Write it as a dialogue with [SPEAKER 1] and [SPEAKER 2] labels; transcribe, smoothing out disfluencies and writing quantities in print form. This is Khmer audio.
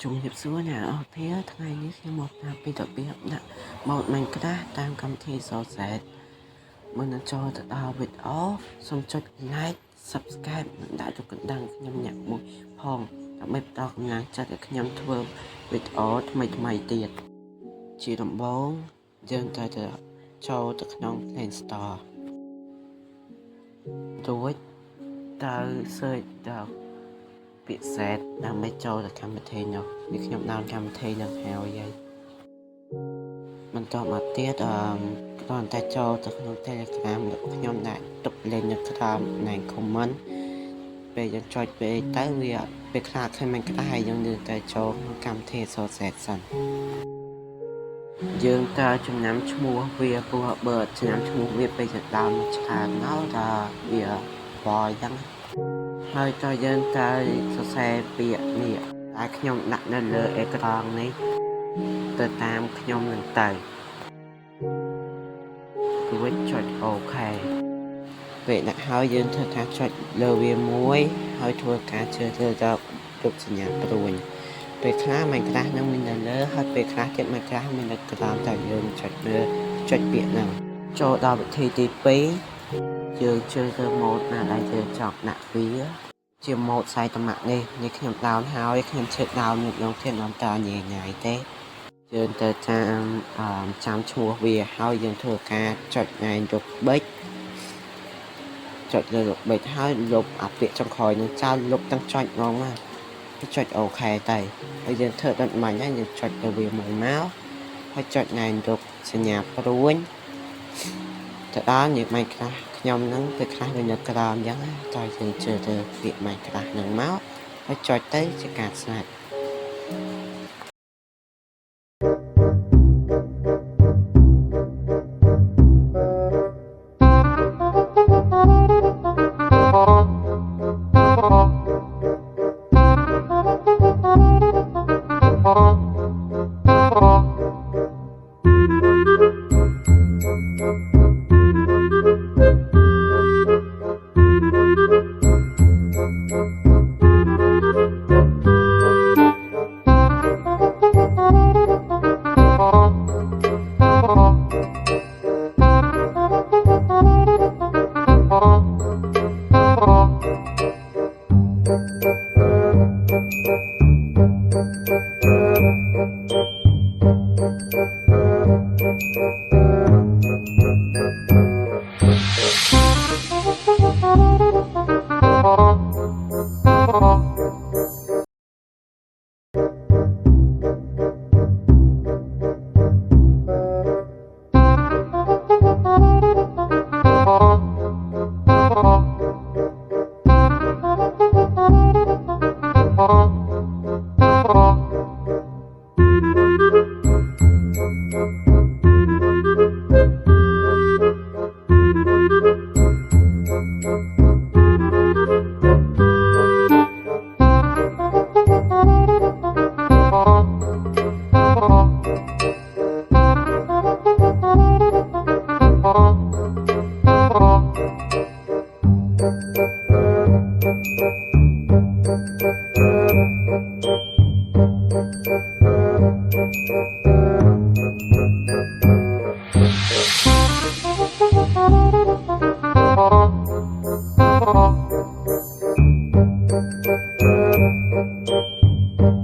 [SPEAKER 1] Chung hiệp xưa nhà ở thếថ្ងៃនេះខ្ញុំមកថាពីរបៀបដាក់ម៉ូដ Minecraft តាមកម្មវិធី Source មុននឹងចូលទៅដល់វីដេអូសូមចុច Like Subscribe និងដាក់រូបកណ្ដឹងខ្ញុំអ្នកមួយផងដើម្បីបន្តកម្លាំងចិត្តឲ្យខ្ញុំធ្វើវីដេអូថ្មីទៀតជាដំបូងយើងត្រូវទៅចូលទៅក្នុង Play Store រួចទៅ search ដល់ពាក្យ set ដើម្បីចូលទៅកម្មវិធីនោះនេះខ្ញុំដោនកម្មវិធីនឹងហើយបន្តមកទៀតគ្រាន់តែចូលទៅក្នុង Telegram របស់ខ្ញុំដាក់ទុក link នៅក្រោមនៃ comment ពេលយើងចុចពេលទៅវាពេលខ្លះឃើញមិនក្តៅហើយយើងនឹងទៅចូលក្នុងកម្មវិធី Source សិនយើងតើចំណាំឈ្មោះវាព្រោះបើចំណាំឈ្មោះវាពេលយើងដោនច្រើនដល់ថាវាបយចឹងហើយតើយើងតើសរសេរពាក្យនេះដែលខ្ញុំដាក់នៅលើអេក្រង់នេះទៅតាមខ្ញុំនឹងទៅរួចចុចអូខេពេលដាក់ហើយយើងធ្វើការចុចលើវាមួយហើយធ្វើការជ្រើសរើសដល់រូបសញ្ញាព្រួញពេលខ្លះមិនខ្លះនឹងមាននៅលើហើយពេលខ្លះទៀតមិនខ្លះមាននៅក្រោមតែយើងចុចលើចុចពាក្យហ្នឹងចូលដល់វិធីទី2យើងជ្រើសរើសម៉ូដណាដែលយើងចង់ដាក់វាជាម៉ូដសាយតម៉ាក់នេះខ្ញុំដោនហើយខ្ញុំឈើដោនមួយដងទៀតដល់តើញ៉ៃទេយើងទៅចាំឈ្មោះវាហើយយើងធ្វើការចុចឯងរូបប៊ិចចុចលើរូបប៊ិចហើយលុបអាពាក្យចុងក្រោយនឹងចោលលុបទាំងចុចហ្មងណាចុចអូខេទៅហើយយើងធ្វើដូចមាញ់ហើយយើងចុចទៅវាមួយមកហើយចុចឯងរូបសញ្ញាព្រួញទៅដល់នេះមិនខ្លះខ្ញុំនឹងពេលខ្លះវានៅក្រោមអញ្ចឹងតែយើងជឿទៅពាក្យមិនខ្លះនឹងមកហើយចុចទៅជាការស្នាច់